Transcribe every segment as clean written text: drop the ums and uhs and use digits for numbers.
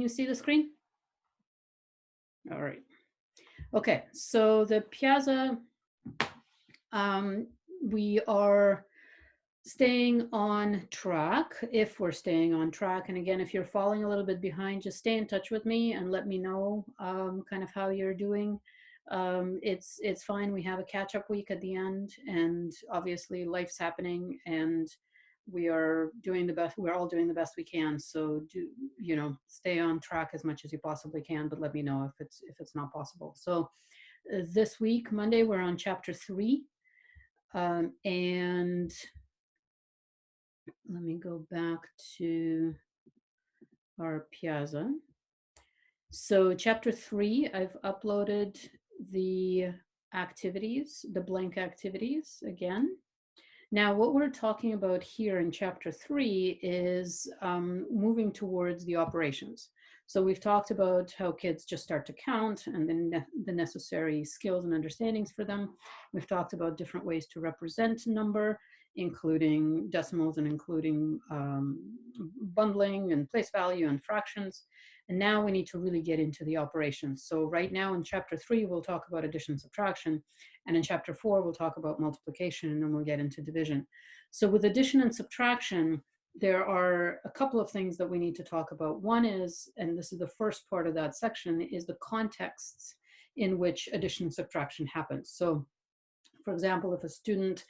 you see the screen? All right. Okay, so the Piazza, we are staying on track, if we're staying on track. And again, if you're falling a little bit behind, just stay in touch with me and let me know kind of how you're doing. It's fine. We have a catch up week at the end, and obviously life's happening, and we are doing the best. We're all doing the best we can. So do, you know, stay on track as much as you possibly can, but let me know if it's not possible. So this week, Monday, we're on chapter 3, and let me go back to our Piazza. So chapter 3, I've uploaded the activities, the blank activities again. Now, what we're talking about here in chapter 3 is moving towards the operations. So we've talked about how kids just start to count and then the necessary skills and understandings for them. We've talked about different ways to represent number, including decimals and including bundling and place value and fractions. And now we need to really get into the operations. So right now in chapter 3, we'll talk about addition, subtraction. And in chapter 4, we'll talk about multiplication, and then we'll get into division. So with addition and subtraction, there are a couple of things that we need to talk about. One is, and this is the first part of that section, is the contexts in which addition and subtraction happens. So for example, if a student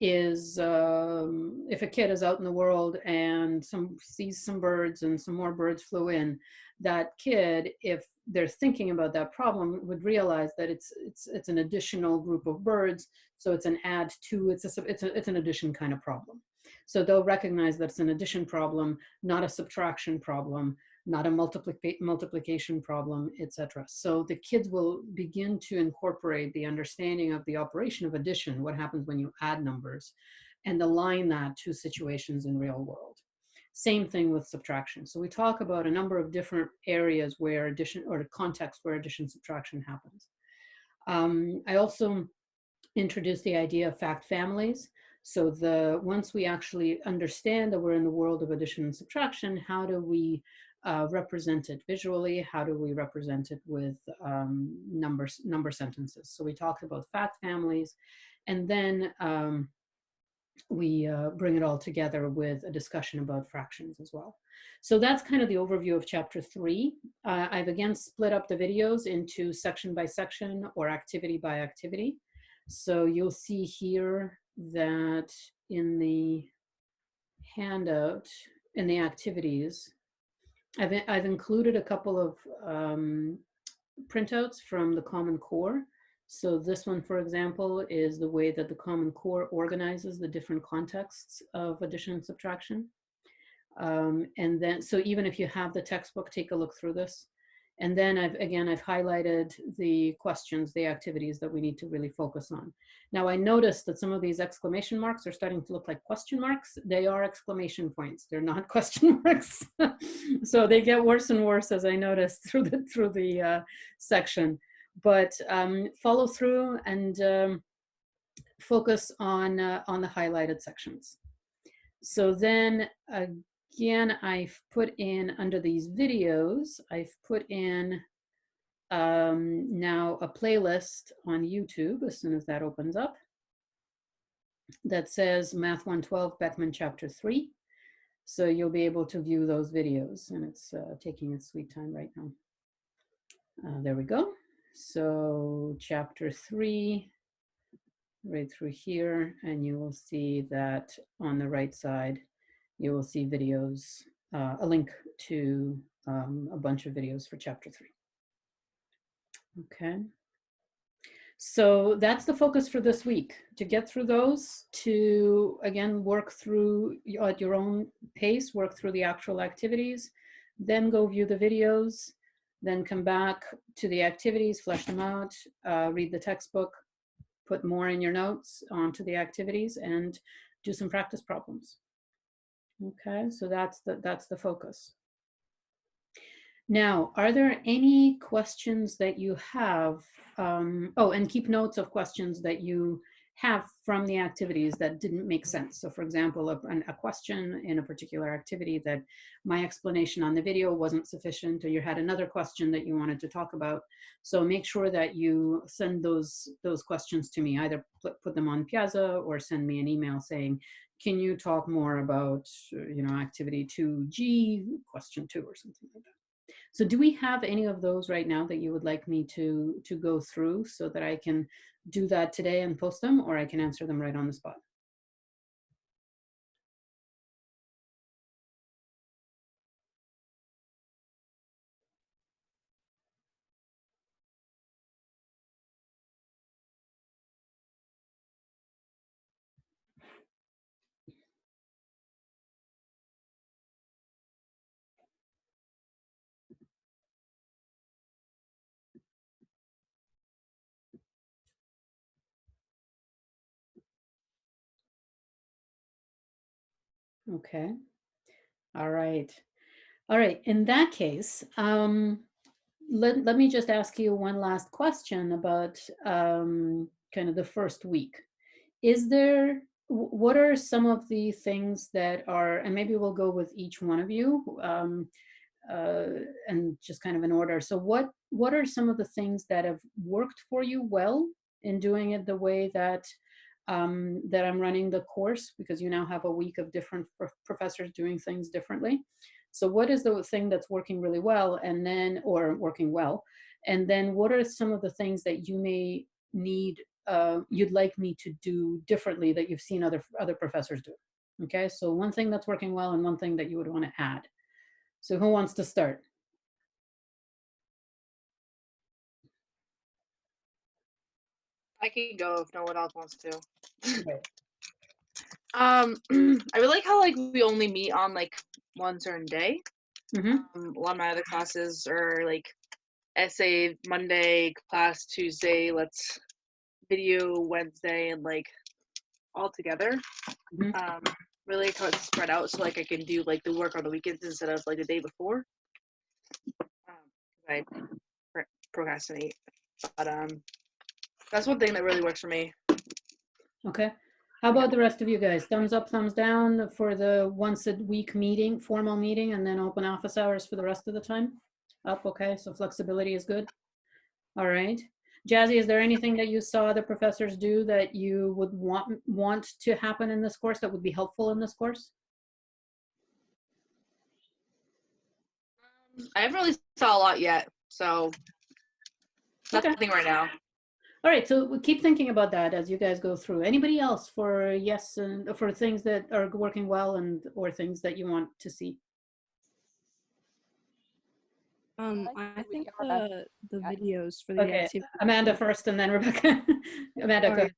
is if a kid is out in the world and sees some birds and some more birds flew in, that kid, if they're thinking about that problem, would realize that it's an additional group of birds, so it's an add to, it's an addition kind of problem. So they'll recognize that it's an addition problem, not a subtraction problem, not a multiplication problem, etc. So the kids will begin to incorporate the understanding of the operation of addition, what happens when you add numbers, and align that to situations in real world. Same thing with subtraction. So we talk about a number of different areas where addition, or context where addition subtraction happens. I also introduced the idea of fact families. So once we actually understand that we're in the world of addition and subtraction, how do we represent it visually? How do we represent it with number sentences? So we talked about fact families, and then we bring it all together with a discussion about fractions as well. So that's kind of the overview of chapter 3. I've again split up the videos into section by section or activity by activity. So you'll see here that in the handout, in the activities, I've included a couple of printouts from the Common Core. So this one, for example, is the way that the Common Core organizes the different contexts of addition and subtraction. And then, so even if you have the textbook, take a look through this. And then I've highlighted the questions, the activities that we need to really focus on. Now I noticed that some of these exclamation marks are starting to look like question marks. They are exclamation points. They're not question marks. So they get worse and worse as I noticed through the section. But follow through and focus on the highlighted sections. So then again, I've put in, under these videos, I've put in now a playlist on YouTube as soon as that opens up that says Math 112 Beckman Chapter 3. So you'll be able to view those videos, and it's taking its sweet time right now. There we go. So Chapter 3, right through here, and you will see that on the right side, you will see videos, a link to a bunch of videos for chapter 3. Okay. So that's the focus for this week, to get through those, to again, work through at your own pace, work through the actual activities, then go view the videos, then come back to the activities, flesh them out, read the textbook, put more in your notes onto the activities, and do some practice problems. Okay, so that's the focus. Now, are there any questions that you have? Oh, and keep notes of questions that you have from the activities that didn't make sense. So for example, a question in a particular activity that my explanation on the video wasn't sufficient, or you had another question that you wanted to talk about. So make sure that you send those questions to me, either put them on Piazza or send me an email saying, can you talk more about, activity 2G, question 2 or something like that. So do we have any of those right now that you would like me to go through so that I can do that today and post them, or I can answer them right on the spot? Okay. All right. All right. In that case, let me just ask you one last question about kind of the first week. Is there, what are some of the things that are, and maybe we'll go with each one of you, uh, and just kind of in order. So what are some of the things that have worked for you well in doing it the way that that I'm running the course, because you now have a week of different professors doing things differently. So what is the thing that's working really well, and then, or working well, and then what are some of the things that you may need, you'd like me to do differently that you've seen other professors do? Okay, so one thing that's working well and one thing that you would want to add. So who wants to start? I can go if no one else wants to. Right. I really like how we only meet on one certain day. Mm-hmm. A lot of my other classes are essay Monday, class Tuesday, let's video Wednesday, and all together. Mm-hmm. Really like how it's spread out, so I can do the work on the weekends instead of the day before. I procrastinate, but that's one thing that really works for me. Okay. How about the rest of you guys? Thumbs up, thumbs down for the once a week meeting, formal meeting, and then open office hours for the rest of the time? Up, okay, so flexibility is good. All right. Jazzy, is there anything that you saw the professors do that you would want to happen in this course that would be helpful in this course? I haven't really saw a lot yet, so Okay. nothing right now. All right, so we keep thinking about that as you guys go through. Anybody else for yes, and for things that are working well, and or things that you want to see? I think the videos for the Okay, activity. Amanda first, and then Rebecca. Amanda, go Sorry.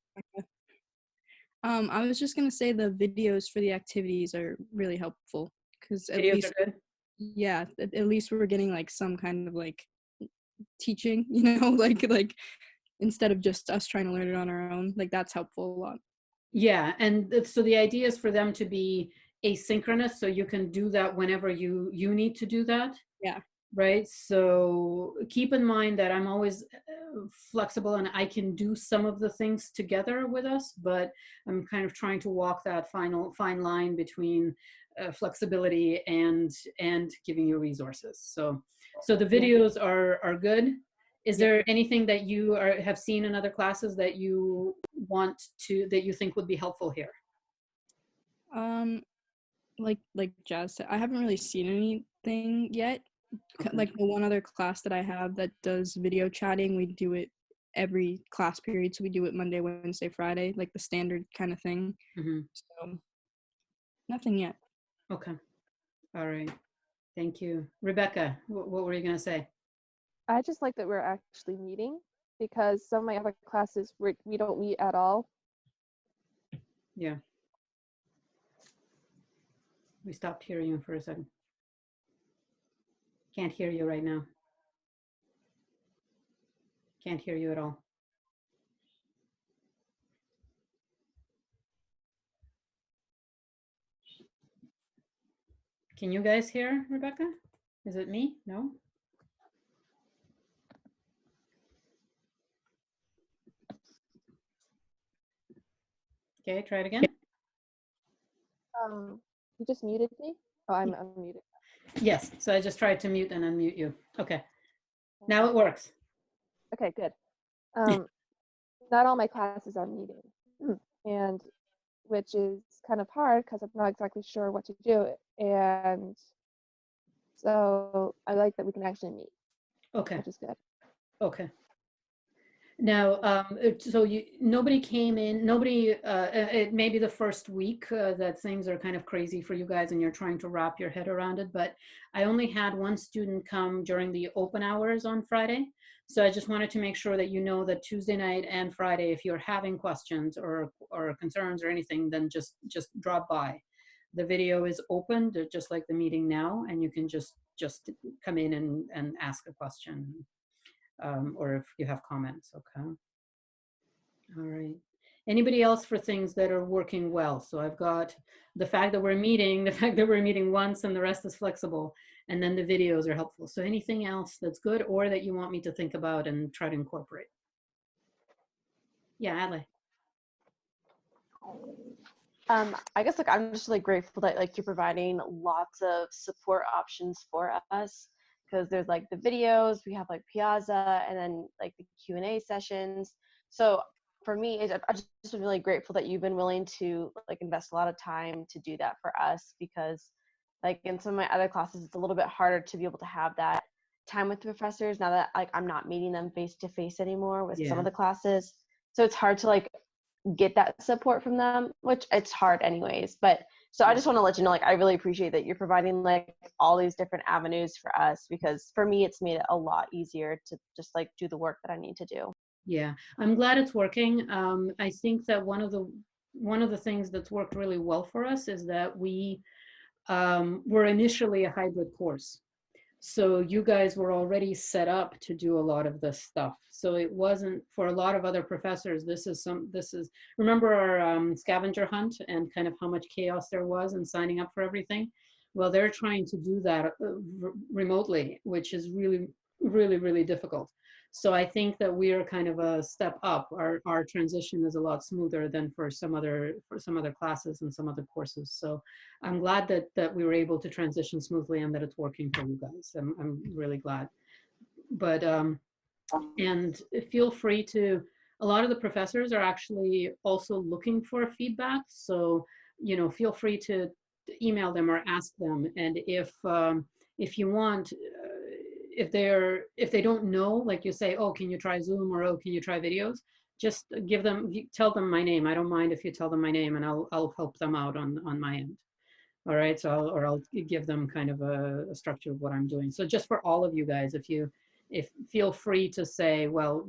ahead. I was just gonna say the videos for the activities are really helpful because at Videos least, are good. yeah, at least we're getting some kind of teaching, like instead of just us trying to learn it on our own. That's helpful a lot. Yeah, and so the idea is for them to be asynchronous, so you can do that whenever you need to do that. Yeah. Right. So keep in mind that I'm always flexible, and I can do some of the things together with us, but I'm kind of trying to walk that fine line between flexibility and giving you resources. So the videos are good. Is there anything that you have seen in other classes that you that you think would be helpful here? Like Jazz said, I haven't really seen anything yet. Okay. Like the one other class that I have that does video chatting, we do it every class period, so we do it Monday, Wednesday, Friday, like the standard kind of thing. Mm-hmm. So nothing yet. Okay. All right. Thank you. Rebecca, what were you going to say? I just like that we're actually meeting, because some of my other classes we don't meet at all. Yeah. We stopped hearing you for a second. Can't hear you right now. Can't hear you at all. Can you guys hear Rebecca? Is it me? No? Okay, try it again. You just muted me? Oh, I'm unmuted. Yes, so I just tried to mute and unmute you. Okay, now it works. Okay, good. Not all my classes are meeting, and which is kind of hard because I'm not exactly sure what to do. And so I like that we can actually meet, Okay, which is good. okay. Now, so nobody came in, nobody, it may be the first week that things are kind of crazy for you guys and you're trying to wrap your head around it, but I only had one student come during the open hours on Friday. So I just wanted to make sure that you know that Tuesday night and Friday, if you're having questions or concerns or anything, then just drop by. The video is open, just like the meeting now, and you can just come in and ask a question. Or if you have comments, okay? All right. Anybody else for things that are working well? So I've got the fact that we're meeting, the fact that we're meeting once and the rest is flexible, and then the videos are helpful. So anything else that's good or that you want me to think about and try to incorporate? Yeah, Adley. I guess like I'm just really grateful that like you're providing lots of support options for us, because there's like the videos, we have like Piazza, and then like the Q&A sessions. So for me, I just been really grateful that you've been willing to like invest a lot of time to do that for us, because like in some of my other classes, it's a little bit harder to be able to have that time with the professors now that like I'm not meeting them face to face anymore with some of the classes. So it's hard to like get that support from them, which it's hard anyways. But so I just want to let you know, like, I really appreciate that you're providing like all these different avenues for us, because for me, it's made it a lot easier to just like do the work that I need to do. Yeah, I'm glad it's working. I think that one of the things that's worked really well for us is that we were initially a hybrid course. So you guys were already set up to do a lot of this stuff. So it wasn't for a lot of other professors. This is remember our scavenger hunt and kind of how much chaos there was in signing up for everything. Well, they're trying to do that remotely, which is really, really, really difficult. So I think that we are kind of a step up. Our transition is a lot smoother than for some other classes and some other courses. So I'm glad that we were able to transition smoothly and that it's working for you guys. I'm really glad. But and feel free to. A lot of the professors are actually also looking for feedback. So feel free to email them or ask them. And if you want. If they don't know, like you say, oh, can you try Zoom, or oh, can you try videos? Just tell them my name. I don't mind if you tell them my name, and I'll help them out on my end. All right, so I'll give them kind of a structure of what I'm doing. So just for all of you guys, if feel free to say, well,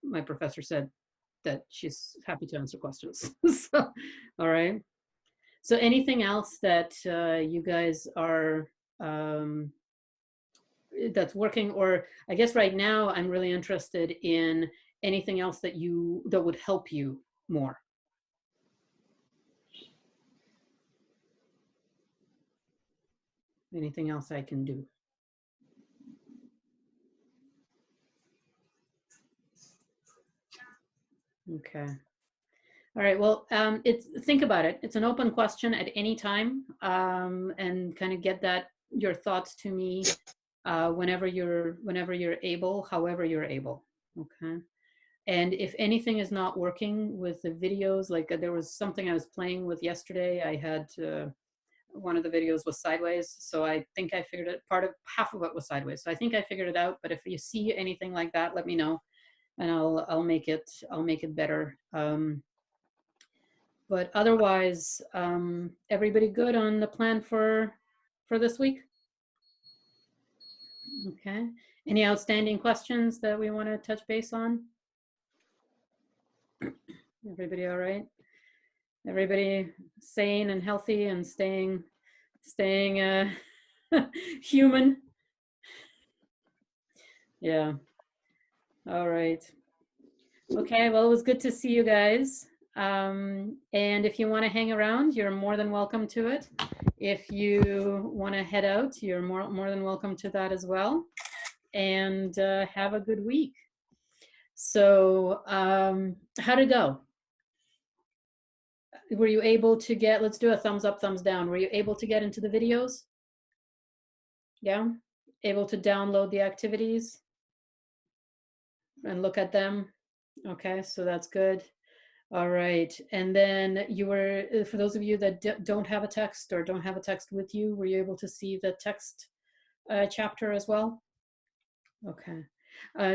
my professor said that she's happy to answer questions. So, all right. So anything else that you guys are that's working, or I guess right now I'm really interested in anything else that would help you more. Anything else I can do? Okay. All right. Well, think about it. It's an open question at any time, and kind of get your thoughts to me whenever you're able, however you're able. Okay. And if anything is not working with the videos, like there was something I was playing with yesterday, I had one of the videos was sideways. So I think I figured it, half of it was sideways. So I think I figured it out, but if you see anything like that, let me know and I'll make it better. But otherwise, everybody good on the plan for this week? Okay. Any outstanding questions that we want to touch base on? Everybody all right? Everybody sane and healthy and staying human? Yeah. All right. Okay, well, it was good to see you guys. And if you want to hang around, you're more than welcome to it. If you want to head out, you're more than welcome to that as well. And have a good week. So how'd it go? were you able to get, let's do a thumbs up, thumbs down. Were you able to get into the videos? Yeah? Able to download the activities and look at them? Okay, so that's good. All right. And then you were, for those of you that don't have a text or don't have a text with you, were you able to see the text chapter as well? Okay.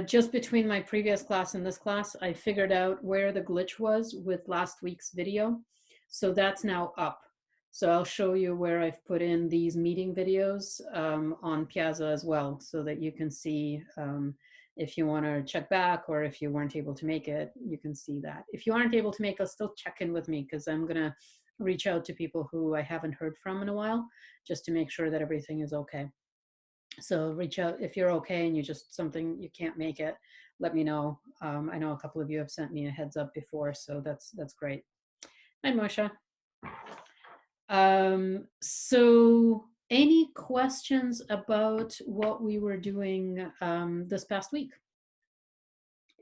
Just between my previous class and this class, I figured out where the glitch was with last week's video. So that's now up. So I'll show you where I've put in these meeting videos on Piazza as well, so that you can see if you want to check back, or if you weren't able to make it, you can see that. If you aren't able to make it, still check in with me, because I'm going to reach out to people who I haven't heard from in a while, just to make sure that everything is okay. So reach out if you're okay and you just something you can't make it, let me know. I know a couple of you have sent me a heads up before, so that's great. Hi, Moshe. So any questions about what we were doing this past week?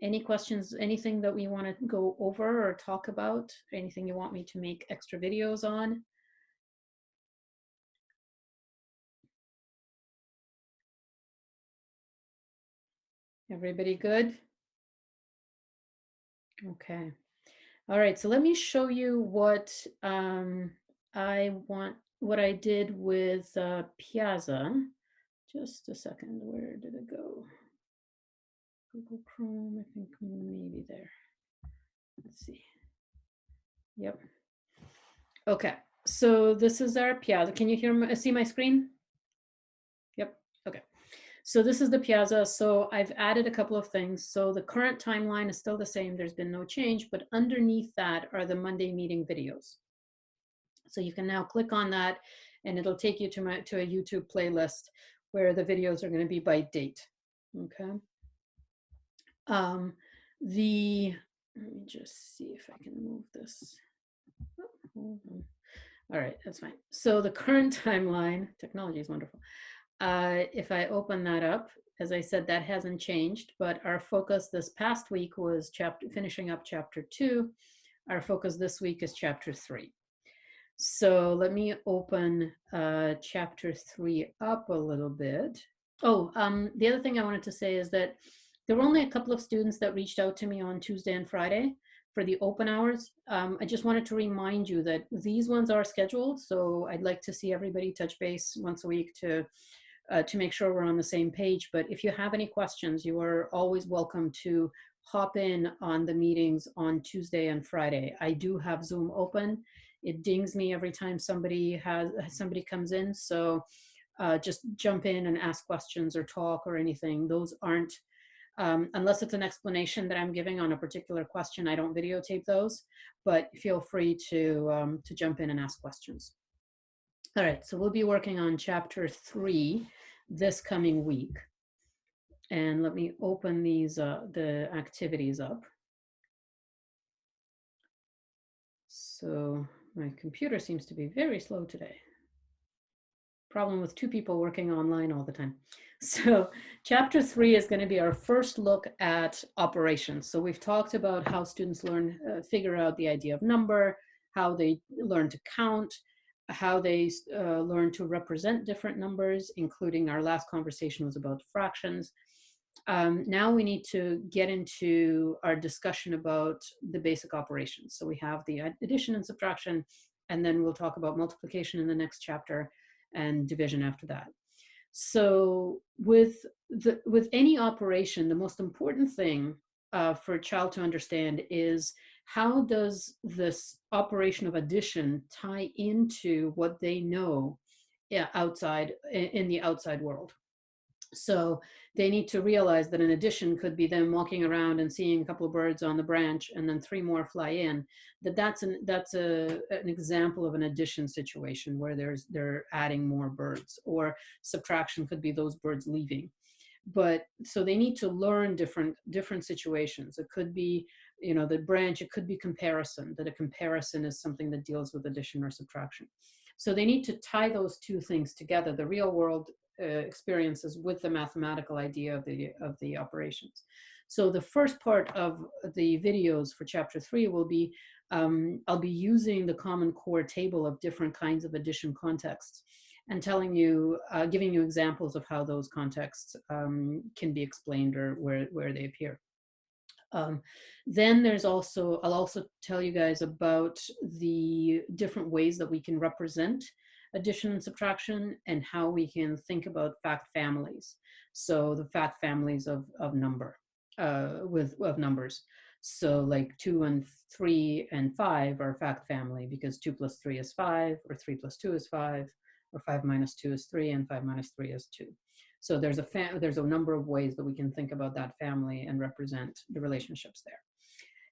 Any questions, anything that we want to go over or talk about? Anything you want me to make extra videos on? Everybody good? Okay. All right, so let me show you what what I did with Piazza. Just a second, where did it go? Google Chrome, I think maybe there. Let's see. Yep. Okay, so this is our Piazza. Can you see my screen? Yep, okay. So this is the Piazza. So I've added a couple of things. So the current timeline is still the same. There's been no change, but underneath that are the Monday meeting videos. So you can now click on that and it'll take you to a YouTube playlist where the videos are going to be by date. Okay. Let me just see if I can move this. Oh, hold on. All right, that's fine. So the current timeline, technology is wonderful. If I open that up, as I said, that hasn't changed, but our focus this past week was finishing up chapter 2. Our focus this week is chapter 3. So let me open chapter 3 up a little bit. Oh, the other thing I wanted to say is that there were only a couple of students that reached out to me on Tuesday and Friday for the open hours. I just wanted to remind you that these ones are scheduled. So I'd like to see everybody touch base once a week to make sure we're on the same page. But if you have any questions, you are always welcome to hop in on the meetings on Tuesday and Friday. I do have Zoom open. It dings me every time somebody comes in. So just jump in and ask questions or talk or anything. Those aren't, unless it's an explanation that I'm giving on a particular question, I don't videotape those, but feel free to jump in and ask questions. All right, so we'll be working on chapter 3 this coming week. And let me open these, the activities up. So my computer seems to be very slow today. Problem with 2 people working online all the time. So chapter 3 is going to be our first look at operations. So we've talked about how students learn, figure out the idea of number, how they learn to count, how they learn to represent different numbers, including our last conversation was about fractions. Now we need to get into our discussion about the basic operations. So we have the addition and subtraction, and then we'll talk about multiplication in the next chapter and division after that. So with any operation, the most important thing for a child to understand is how does this operation of addition tie into what they know outside in the outside world. So they need to realize that an addition could be them walking around and seeing a couple of birds on the branch and then 3 more fly in. That's an example of an addition situation where they're adding more birds, or subtraction could be those birds leaving. But so they need to learn different situations. It could be, the branch, it could be comparison, that a comparison is something that deals with addition or subtraction. So they need to tie those 2 things together, the real world experiences with the mathematical idea of the operations. So the first part of the videos for chapter 3 will be, I'll be using the Common Core table of different kinds of addition contexts and telling you, giving you examples of how those contexts can be explained or where they appear. Then there's also, I'll also tell you guys about the different ways that we can represent addition and subtraction and how we can think about fact families. So the fact families of number, of numbers. So like 2 and 3 and 5 are fact family because 2 plus 3 is 5, or 3 plus 2 is 5, or 5 minus 2 is 3, and 5 minus 3 is 2. So there's a number of ways that we can think about that family and represent the relationships there.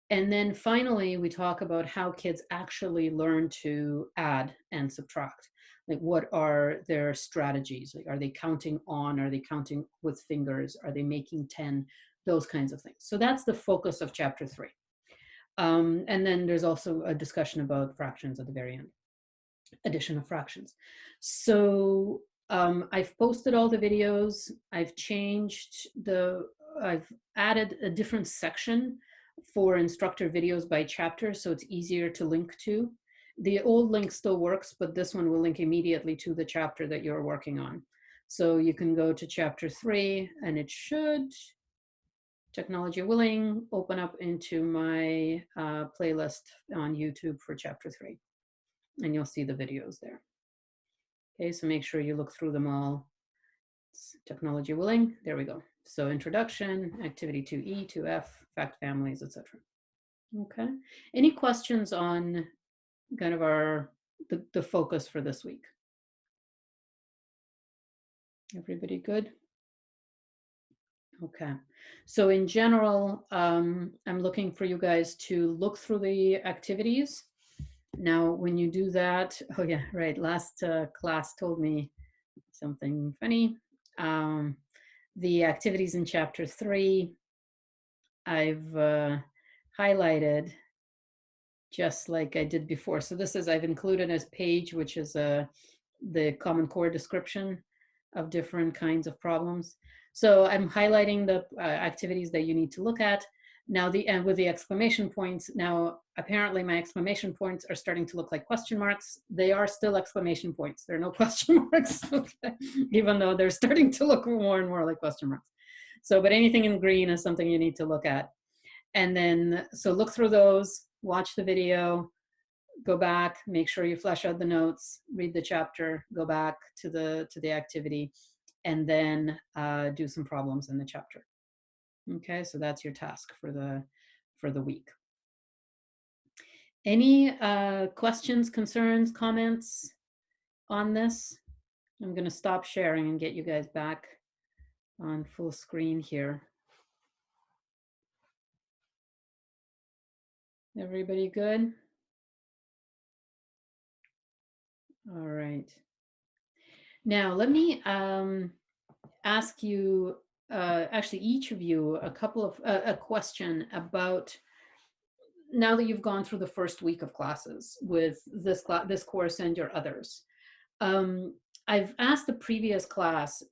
And then finally, we talk about how kids actually learn to add and subtract. Like, what are their strategies? Like, are they counting on? Are they counting with fingers? Are they making 10? Those kinds of things. So that's the focus of chapter 3. And then there's also a discussion about fractions at the very end, addition of fractions. So I've posted all the videos. I've added a different section for instructor videos by chapter, so it's easier to link to. The old link still works, but this one will link immediately to the chapter that you're working on. So you can go to chapter 3 and it should, technology willing, open up into my playlist on YouTube for chapter 3. And you'll see the videos there. Okay, so make sure you look through them all. It's technology willing, there we go. So introduction, activity 2E, 2F, fact families, etc. Okay, any questions on kind of the focus for this week? Everybody good? Okay, so in general, I'm looking for you guys to look through the activities. Now, when you do that, oh yeah, right, last class told me something funny. The activities in chapter 3, I've highlighted just like I did before. So this is, I've included as page, which is the Common Core description of different kinds of problems. So I'm highlighting the activities that you need to look at. Now and with the exclamation points, now apparently my exclamation points are starting to look like question marks. They are still exclamation points. There are no question marks, okay, even though they're starting to look more and more like question marks. So, but anything in green is something you need to look at. And then, so look through those, watch the video, go back, make sure you flesh out the notes, read the chapter, go back to the activity, and then do some problems in the chapter. Okay, so that's your task for the week. Any questions, concerns, comments on this? I'm going to stop sharing and get you guys back on full screen here. Everybody good? All right. Now let me ask you, actually each of you, a question about, now that you've gone through the first week of classes with this course and your others. I've asked the previous class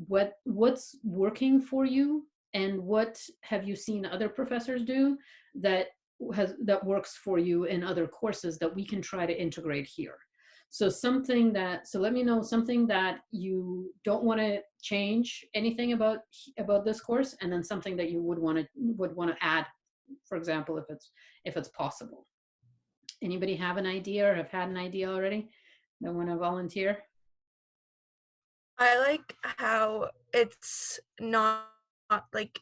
what's working for you and what have you seen other professors do that works for you in other courses that we can try to integrate here. So let me know something that you don't want to change anything about this course, and then something that you would want to add, for example, if it's possible. Anybody have an idea or have had an idea already that want to volunteer? I like how it's not like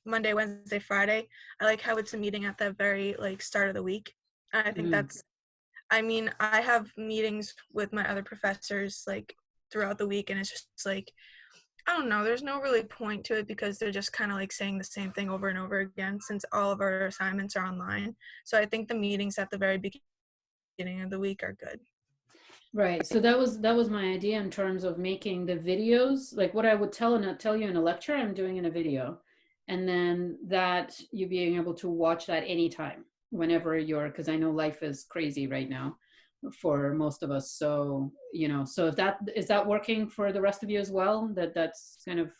Monday, Wednesday, Friday. I like how it's a meeting at the very start of the week. And I think that's, I mean, I have meetings with my other professors throughout the week, and it's just I don't know, there's no really point to it because they're just kind of saying the same thing over and over again since all of our assignments are online. So I think the meetings at the very beginning of the week are good. Right. So that was my idea in terms of making the videos, like what I would tell you in a lecture, I'm doing in a video, and then that you being able to watch that anytime, whenever because I know life is crazy right now. for most of us. So, you know, so if that, is that working for the rest of you as well? That's kind of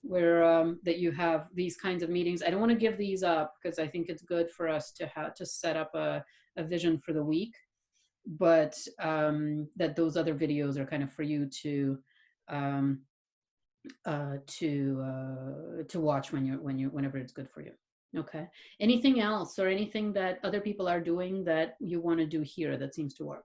where, that you have these kinds of meetings. I don't want to give these up because I think it's good for us to have to set up a vision for the week, but that those other videos are kind of for you to watch whenever it's good for you. Okay. Anything else or anything that other people are doing that you want to do here that seems to work?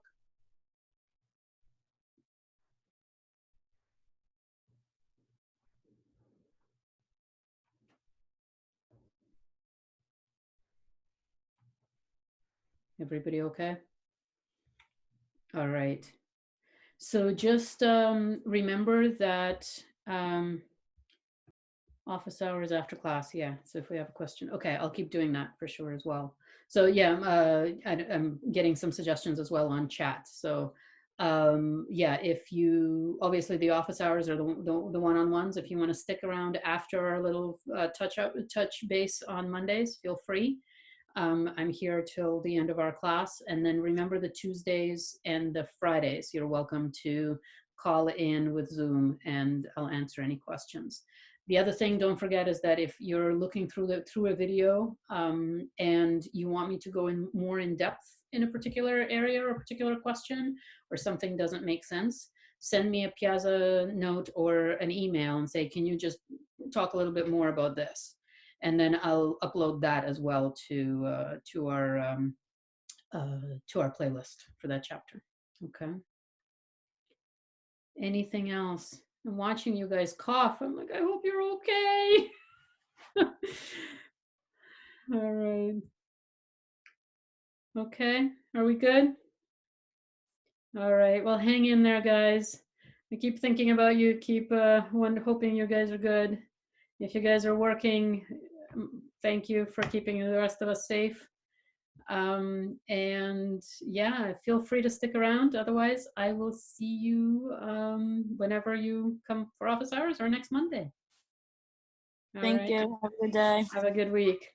Everybody okay? All right. So just remember that office hours after class. Yeah. So if we have a question, okay, I'll keep doing that for sure as well. So yeah, I'm getting some suggestions as well on chat. So yeah, if you, obviously the office hours are the one-on-ones. If you want to stick around after our little touch base on Mondays, feel free. I'm here till the end of our class. And then remember the Tuesdays and the Fridays, you're welcome to call in with Zoom and I'll answer any questions. The other thing, don't forget, is that if you're looking through a video and you want me to go in more in depth in a particular area or a particular question, or something doesn't make sense, send me a Piazza note or an email and say, can you just talk a little bit more about this? And then I'll upload that as well to our playlist for that chapter. Okay. Anything else? I'm watching you guys cough. I'm like, I hope you're okay. All right. Okay. Are we good? All right. Well, hang in there, guys. I keep thinking about you. Keep hoping you guys are good. If you guys are working, thank you for keeping the rest of us safe. And yeah, feel free to stick around. Otherwise, I will see you whenever you come for office hours or next Monday. All Thank right. you. Have a good day. Have a good week.